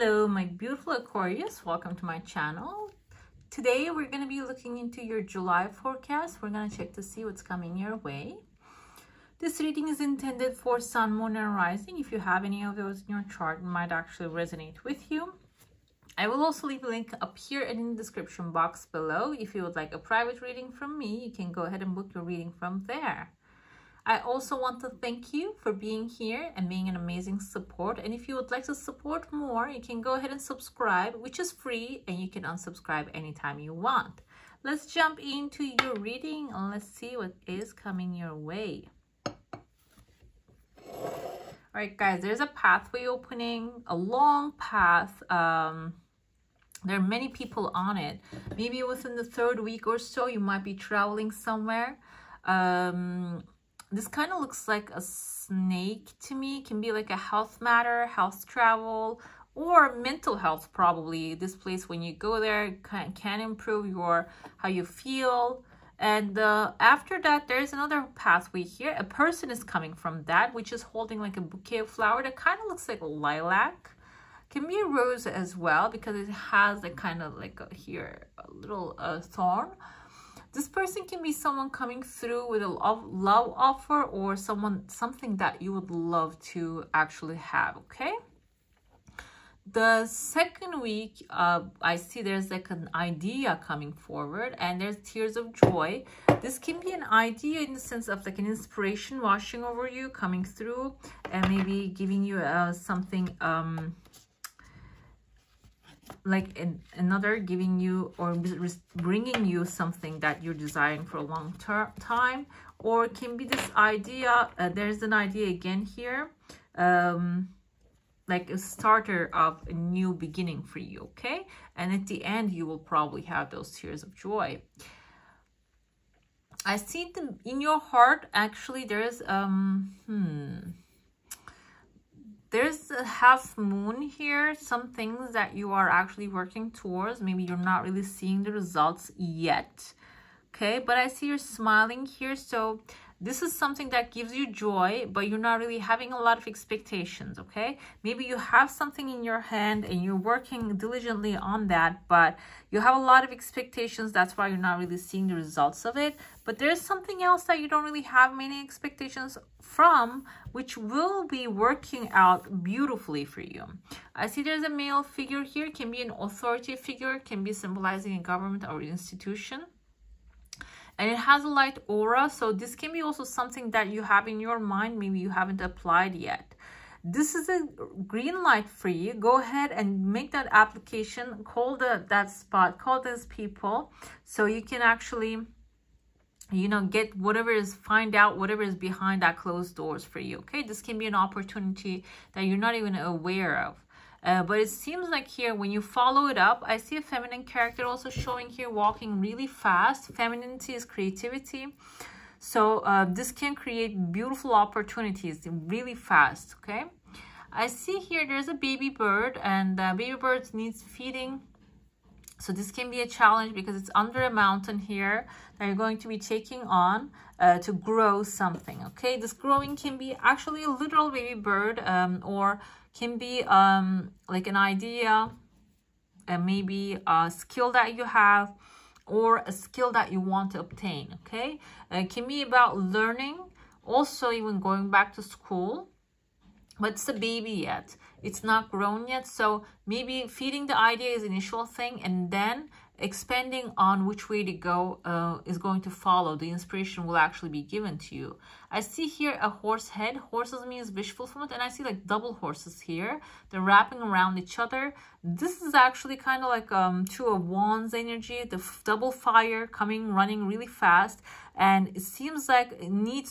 Hello, my beautiful Aquarius. Welcome to my channel. Today, we're going to be looking into your July forecast. We're going to check to see what's coming your way. This reading is intended for Sun, Moon, and Rising. If you have any of those in your chart, it might actually resonate with you. I will also leave a link up here and in the description box below. If you would like a private reading from me, you can go ahead and book your reading from there. I also want to thank you for being here and being an amazing support. And if you would like to support more, you can go ahead and subscribe, which is free, and you can unsubscribe anytime you want. Let's jump into your reading and let's see what is coming your way. All right, guys, there's a pathway opening, a long path. There are many people on it. Maybe within the third week or so, you might be traveling somewhere. This kind of looks like a snake to me. It can be like a health matter, health travel, or mental health probably. This place, when you go there, can improve how you feel. And after that, there's another pathway here. A person is coming from that, which is holding like a bouquet of flower that kind of looks like a lilac. Can be a rose as well, because it has a kind of like a little thorn. This person can be someone coming through with a love offer, or something that you would love to actually have, okay? The second week, I see there's like an idea coming forward, and there's tears of joy. This can be an idea in the sense of like an inspiration washing over you, coming through, and maybe giving you something like giving you or bringing you something that you're desiring for a long time. Or it can be this idea, there's an idea again here, like a starter of a new beginning for you, okay? And at the end, you will probably have those tears of joy. I see them in your heart. Actually, there's there's a half moon here, some things that you are actually working towards. Maybe you're not really seeing the results yet, okay? But I see you're smiling here. So this is something that gives you joy, but you're not really having a lot of expectations, okay? Maybe you have something in your hand and you're working diligently on that, but you have a lot of expectations. That's why you're not really seeing the results of it. But there's something else that you don't really have many expectations from, which will be working out beautifully for you. I see there's a male figure here. Can be an authority figure, can be symbolizing a government or institution. And it has a light aura, so this can be also something that you have in your mind, maybe you haven't applied yet. This is a green light for you. Go ahead and make that application, call that spot, call those people, so you can actually, you know, get find out whatever is behind that closed doors for you, okay? This can be an opportunity that you're not even aware of. But it seems like here, when you follow it up, I see a feminine character also showing here, walking really fast. Femininity is creativity. So this can create beautiful opportunities really fast, okay? I see here there's a baby bird, and baby birds needs feeding. So this can be a challenge because it's under a mountain here that you're going to be taking on to grow something, okay? This growing can be actually a literal baby bird, or can be like an idea, maybe a skill that you have, or a skill that you want to obtain, okay? It can be about learning, also even going back to school, but it's a baby yet. It's not grown yet, so maybe feeding the idea is the initial thing, and then expanding on which way to go is going to follow. The inspiration will actually be given to you. I see here a horse head. Horses means wish fulfillment, and I see like double horses here. They're wrapping around each other. This is actually kind of like Two of Wands energy, the double fire running really fast. And it seems like you need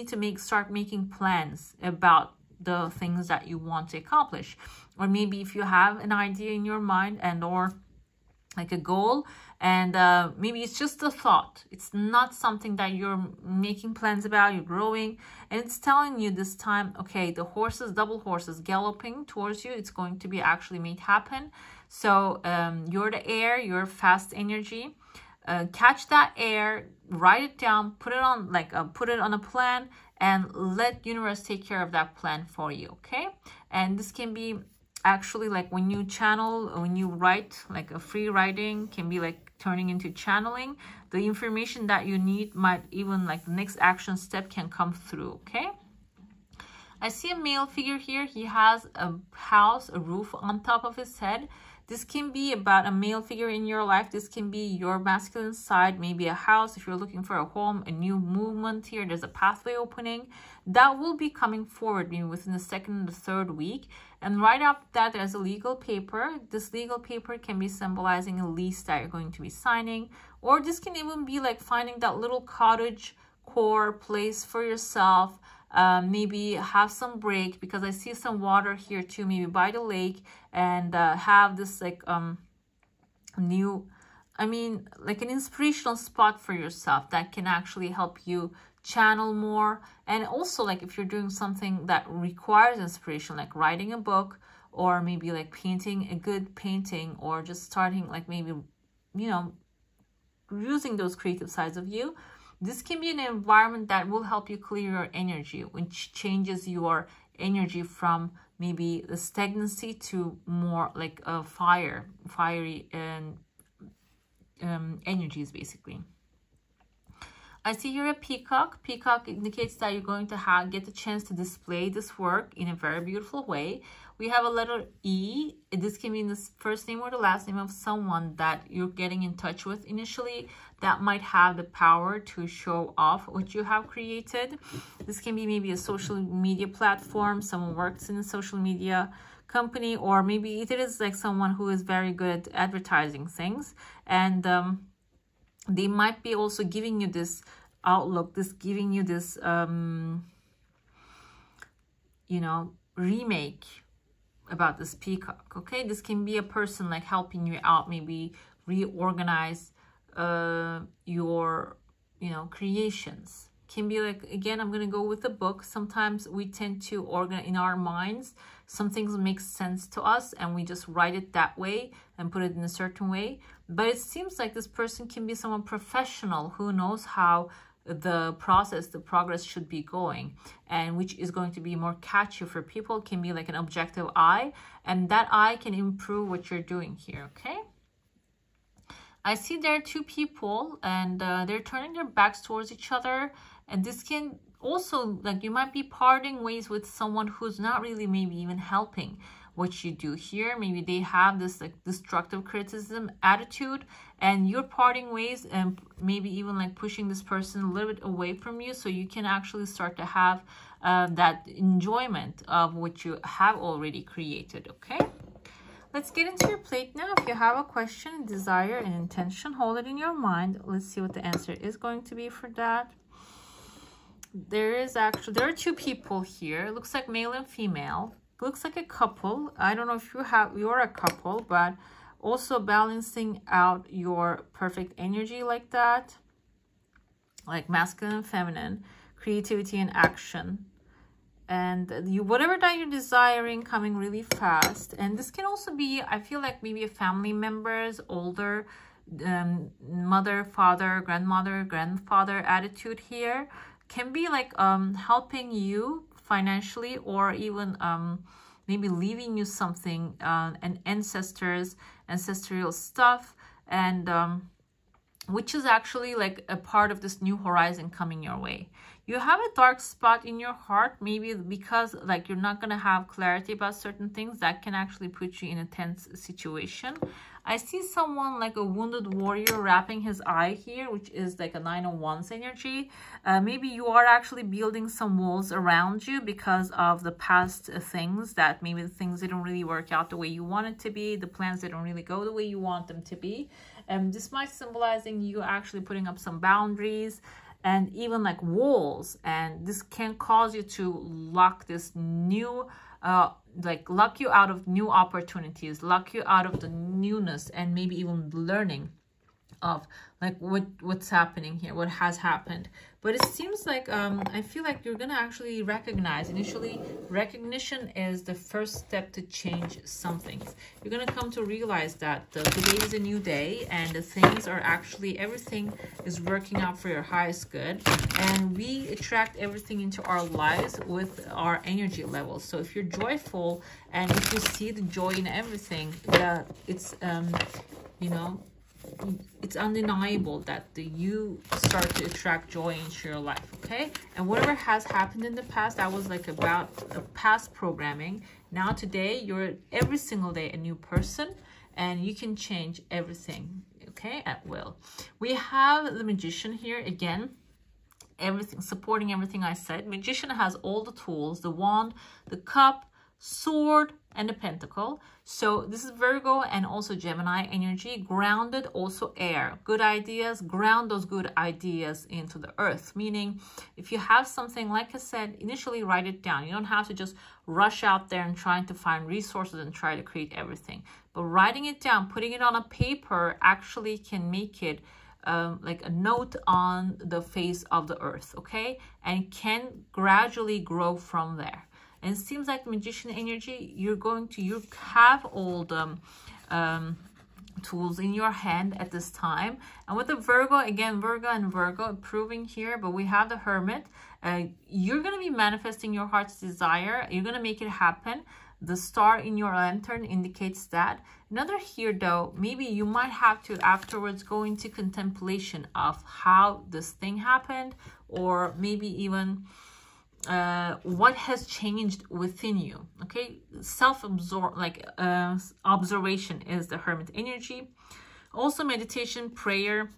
to start making plans about the things that you want to accomplish. Or maybe if you have an idea in your mind or like a goal, and maybe it's just a thought, it's not something that you're making plans about, you're growing, and it's telling you this time, okay, the double horses galloping towards you, it's going to be actually made happen. So you're the air, you're fast energy. Catch that air, write it down, put it on a plan, and let universe take care of that plan for you, okay? And this can be actually like when you channel, when you write, like a free writing can be like turning into channeling. The information that you need might even like the next action step can come through. Okay, I see a male figure here. He has a house, a roof on top of his head. This can be about a male figure in your life. This can be your masculine side, maybe a house. If you're looking for a home, a new movement here, there's a pathway opening. That will be coming forward maybe within the second and the third week. And right after that, there's a legal paper. This legal paper can be symbolizing a lease that you're going to be signing. Or this can even be like finding that little cottage core place for yourself. Maybe have some break, because I see some water here too, maybe by the lake, and have this like new, I mean like an inspirational spot for yourself that can actually help you channel more. And also like if you're doing something that requires inspiration, like writing a book, or maybe like painting a good painting, or just starting like maybe, you know, using those creative sides of you, this can be an environment that will help you clear your energy, which changes your energy from maybe the stagnancy to more like a fiery and energies basically. I see here a peacock. Peacock indicates that you're going to get the chance to display this work in a very beautiful way. We have a letter E. This can be the first name or the last name of someone that you're getting in touch with initially that might have the power to show off what you have created. This can be maybe a social media platform. Someone works in a social media company, or maybe it is like someone who is very good at advertising things, and they might be also giving you this outlook, giving you this, you know, remake about this peacock. Okay, this can be a person like helping you out, maybe reorganize your, you know, creations. Can be like, again, I'm gonna go with the book. Sometimes we tend to organize in our minds. Some things make sense to us and we just write it that way and put it in a certain way. But it seems like this person can be someone professional who knows how the process, the progress should be going, and which is going to be more catchy for people. It can be like an objective eye, and that eye can improve what you're doing here. Okay, I see there are two people, and they're turning their backs towards each other, and this can also, like, you might be parting ways with someone who's not really maybe even helping what you do here. Maybe they have this like destructive criticism attitude, and you're parting ways and maybe even like pushing this person a little bit away from you, so you can actually start to have that enjoyment of what you have already created. Okay, let's get into your plate now. If you have a question, desire, and intention, hold it in your mind. Let's see what the answer is going to be for that. There are two people here. It looks like male and female. Looks like a couple. I don't know if you're a couple, but also balancing out your perfect energy like that, like masculine and feminine, creativity and action, and whatever that you're desiring coming really fast. And this can also be, I feel like maybe a family members, older mother, father, grandmother, grandfather attitude here. Can be like helping you financially, or even maybe leaving you something, and ancestral stuff, and which is actually like a part of this new horizon coming your way. You have a dark spot in your heart, maybe because like you're not going to have clarity about certain things that can actually put you in a tense situation. I see someone like a wounded warrior wrapping his eye here, which is like a 9 of Wands energy. Maybe you are actually building some walls around you because of the past things, that maybe the things didn't really work out the way you want it to be. The plans didn't really go the way you want them to be. This might symbolizing you actually putting up some boundaries and even like walls. And this can cause you to lock this new lock you out of new opportunities, lock you out of the newness, and maybe even learning of like what's happening here, what has happened. But it seems like I feel like you're gonna actually recognize. Initially, recognition is the first step to change something. You're gonna come to realize that today is a new day, and the things are actually, everything is working out for your highest good, and we attract everything into our lives with our energy levels. So if you're joyful and if you see the joy in everything, that it's you know, it's undeniable that you start to attract joy into your life, okay? And whatever has happened in the past, that was like about the past programming. Now today, you're every single day a new person, and you can change everything, okay, at will. We have the Magician here again, everything supporting everything I said. Magician has all the tools, the wand, the cup, sword, and the pentacle. So this is Virgo and also Gemini energy. Grounded, also air. Good ideas, ground those good ideas into the earth. Meaning, if you have something, like I said, initially write it down. You don't have to just rush out there and trying to find resources and try to create everything. But writing it down, putting it on a paper actually can make it like a note on the face of the earth, okay? And can gradually grow from there. And it seems like the Magician energy, you have all the tools in your hand at this time. And with the Virgo, again, Virgo and Virgo proving here, but we have the Hermit. You're going to be manifesting your heart's desire. You're going to make it happen. The star in your lantern indicates that. Another here, though, maybe you might have to afterwards go into contemplation of how this thing happened, or maybe even what has changed within you, okay? Observation is the Hermit energy. Also, meditation, prayer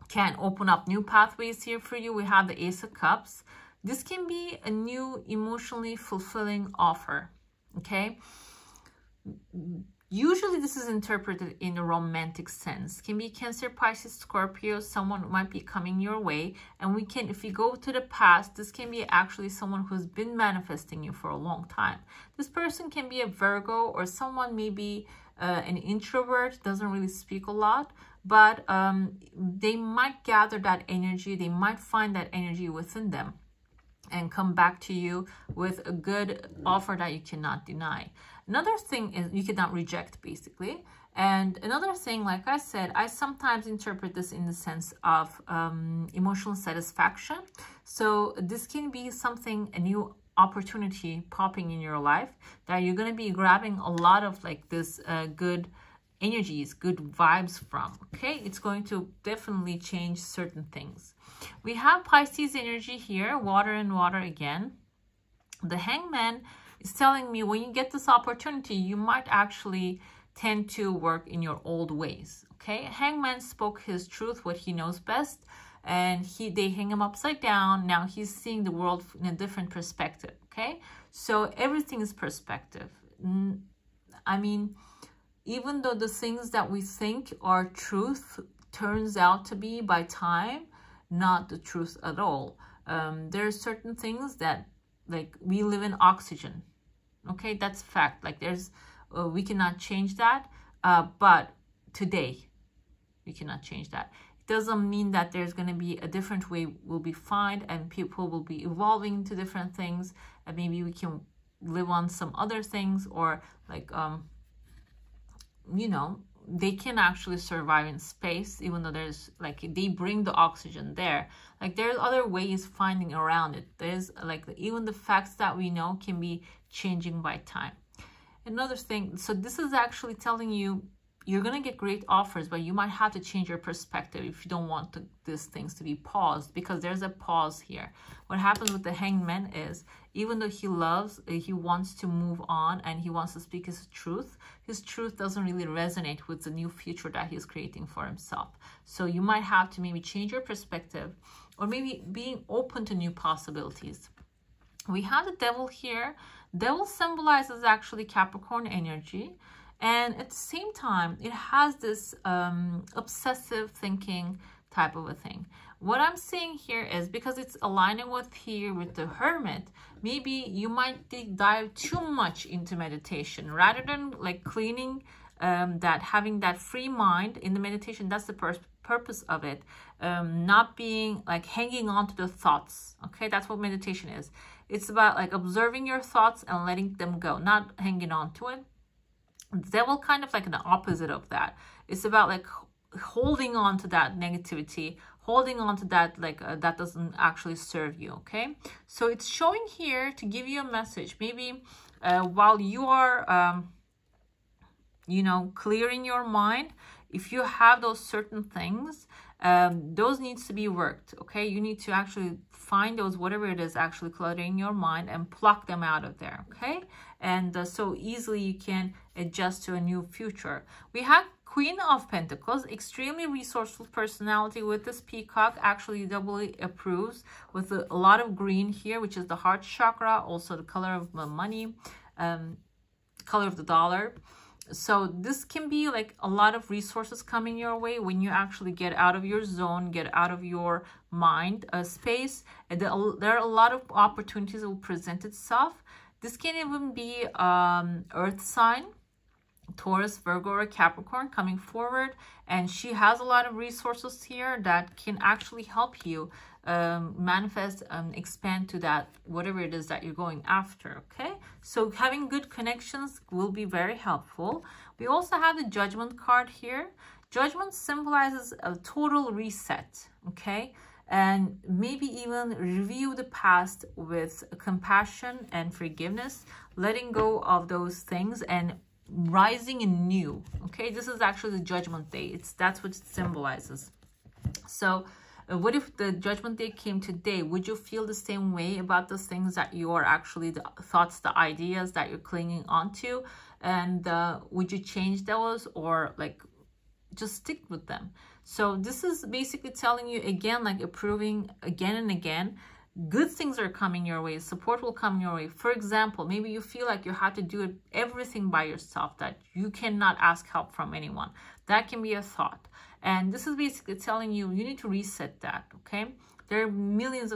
can open up new pathways here for you. We have the Ace of Cups. This can be a new emotionally fulfilling offer, okay? Usually this is interpreted in a romantic sense. Can be Cancer, Pisces, Scorpio. Someone might be coming your way. And we can, if we go to the past, this can be actually someone who's been manifesting you for a long time. This person can be a Virgo, or someone maybe an introvert, doesn't really speak a lot, but they might gather that energy. They might find that energy within them and come back to you with a good offer that you cannot deny. Another thing is you cannot reject, basically. And another thing, like I said, I sometimes interpret this in the sense of emotional satisfaction. So this can be something, a new opportunity popping in your life that you're going to be grabbing a lot of like this good energies, good vibes from, okay? It's going to definitely change certain things. We have Pisces energy here, water and water again. The Hangman is telling me when you get this opportunity, you might actually tend to work in your old ways, okay? Hangman spoke his truth, what he knows best, and they hang him upside down. Now he's seeing the world in a different perspective, okay? So everything is perspective. I mean, even though the things that we think are truth turns out to be by time not the truth at all. There are certain things that, like, we live in oxygen, okay? That's fact. Like, there's we cannot change that, but today we cannot change that. It doesn't mean that there's going to be a different way will be found, and people will be evolving into different things, and maybe we can live on some other things, or like you know, they can actually survive in space, even though there's like, they bring the oxygen there. Like, there's other ways finding around it. There's like, even the facts that we know can be changing by time. Another thing, so this is actually telling you, you're going to get great offers, but you might have to change your perspective if you don't want these things to be paused, because there's a pause here. What happens with the Hangman is, even though he loves, he wants to move on and he wants to speak his truth doesn't really resonate with the new future that he's creating for himself. So you might have to maybe change your perspective, or maybe being open to new possibilities. We have the Devil here. Devil symbolizes actually Capricorn energy. And at the same time, it has this obsessive thinking type of a thing. What I'm saying here is, because it's aligning with here with the Hermit, maybe you might dive too much into meditation rather than like cleaning that having that free mind in the meditation, that's the purpose of it. Not being like hanging on to the thoughts. Okay, that's what meditation is. It's about like observing your thoughts and letting them go, not hanging on to it. Devil kind of like the opposite of that. It's about like holding on to that negativity, holding on to that like that doesn't actually serve you. Okay, so it's showing here to give you a message. Maybe while you are you know, clearing your mind, if you have those certain things, those needs to be worked. Okay, you need to actually find those, whatever it is actually cluttering your mind, and pluck them out of there. Okay, and so easily you can adjust to a new future. We have Queen of Pentacles, extremely resourceful personality with this peacock, actually doubly approves with a lot of green here, which is the heart chakra, also the color of the money, color of the dollar. So this can be like a lot of resources coming your way when you actually get out of your zone, get out of your mind space. And there are a lot of opportunities that will present itself. This can even be earth sign, Taurus, Virgo, or Capricorn coming forward, and she has a lot of resources here that can actually help you manifest and expand to that whatever it is that you're going after. Okay, so having good connections will be very helpful. We also have the Judgment card here. Judgment symbolizes a total reset. Okay, and maybe even review the past with compassion and forgiveness, letting go of those things and rising in new. Okay, this is actually the Judgment Day. That's what it symbolizes. So what if the Judgment Day came today? Would you feel the same way about those things that you are actually, the thoughts, the ideas that you're clinging onto? And would you change those, or like just stick with them? So this is basically telling you again, like approving again and again, good things are coming your way, support will come your way. For example, maybe you feel like you have to do everything by yourself, that you cannot ask help from anyone. That can be a thought. And this is basically telling you, you need to reset that. Okay, there are billions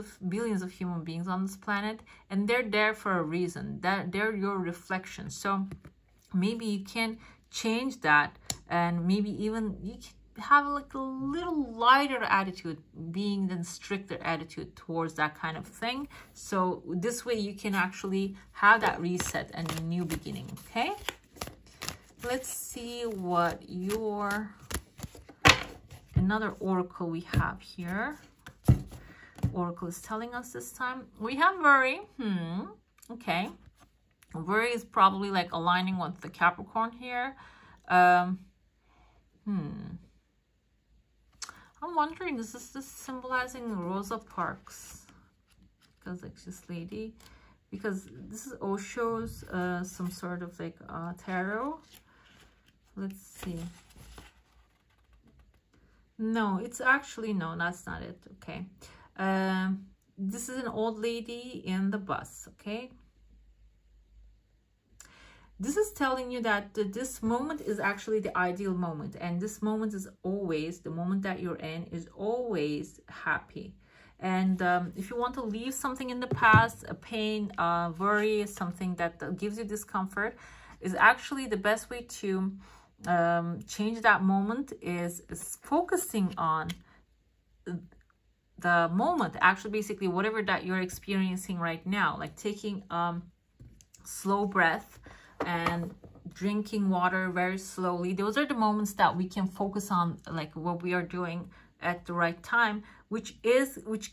of human beings on this planet, and they're there for a reason. They're your reflection. So maybe you can change that, and maybe even you can have like a little lighter attitude, being the stricter attitude towards that kind of thing. So this way you can actually have that reset and a new beginning. Okay, let's see what your another oracle we have here. Oracle is telling us this time. We have worry. Okay, worry is probably like aligning with the Capricorn here. I'm wondering, is this symbolizing Rosa Parks? Because like this lady, because this is Osho's some sort of like tarot. Let's see. No, it's actually, no, that's not it. Okay, this is an old lady in the bus. Okay, this is telling you that this moment is actually the ideal moment, and this moment is always, the moment that you're in is always happy. And if you want to leave something in the past, a pain, worry, something that gives you discomfort, is actually the best way to change that moment is focusing on the moment, actually basically whatever that you're experiencing right now, like taking slow breath and drinking water very slowly. Those are the moments that we can focus on, like what we are doing at the right time, which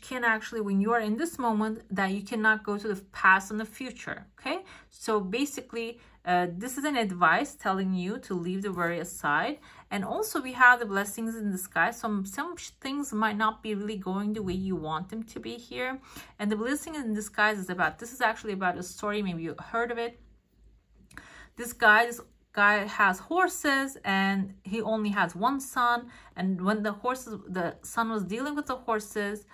can actually, when you are in this moment, that you cannot go to the past and the future. Okay, so basically this is an advice telling you to leave the worry aside. And also we have the blessings in disguise. Some things might not be really going the way you want them to be here, and the blessing in disguise is about, this is actually about a story, maybe you heard of it. This guy has horses, and he only has one son, and when the son was dealing with the horses,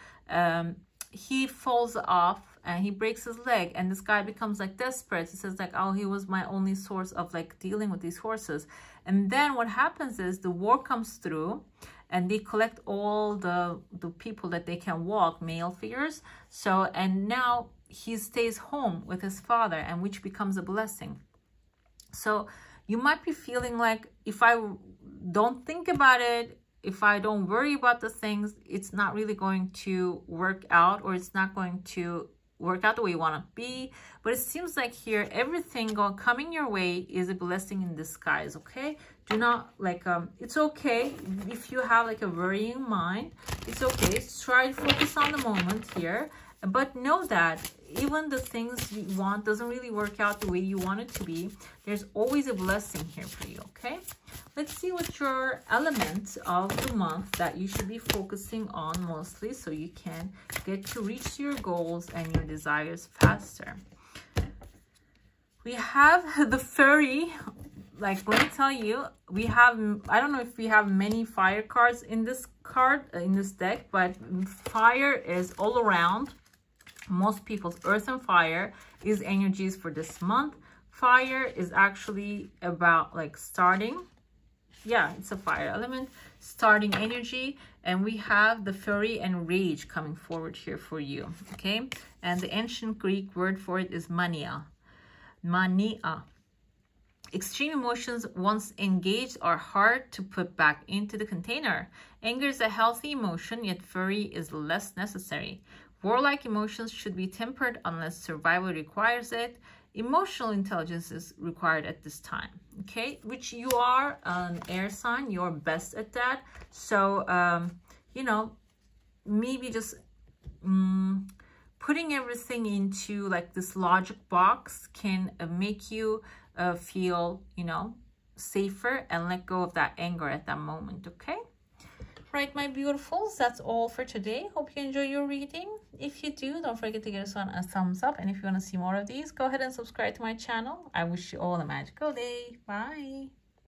he falls off and he breaks his leg, and this guy becomes like desperate. He says like, oh, he was my only source of like dealing with these horses. And then what happens is the war comes through, and they collect all the people that they can walk, male figures. So, and now he stays home with his father, and which becomes a blessing. So You might be feeling like, if I don't think about it, if I don't worry about the things, it's not really going to work out, or it's not going to work out the way you want to be. But it seems like here, everything coming your way is a blessing in disguise. Okay, do not like it's okay if you have like a worrying mind. It's okay. Try to focus on the moment here, but know that even the things you want doesn't really work out the way you want it to be. There's always a blessing here for you. Okay, let's see what your element of the month that you should be focusing on mostly, so you can get to reach your goals and your desires faster. We have the fairy. Like, let me tell you, we have, I don't know if we have many fire cards in this card, in this deck, but fire is all around. Most people's earth and fire is energies for this month. Fire is actually about like starting. Yeah, it's a fire element, starting energy. And we have the fury and rage coming forward here for you. Okay, and the ancient Greek word for it is mania. Mania. Extreme emotions, once engaged, are hard to put back into the container. Anger is a healthy emotion, yet fury is less necessary. Warlike emotions should be tempered unless survival requires it. Emotional intelligence is required at this time. Okay, which you are an air sign, you're best at that. So, you know, maybe just putting everything into like this logic box can make you feel, you know, safer and let go of that anger at that moment. Okay, right, my beautifuls, that's all for today. Hope you enjoy your reading. If you do, don't forget to give us a thumbs up, and if you want to see more of these, go ahead and subscribe to my channel. I wish you all a magical day. Bye.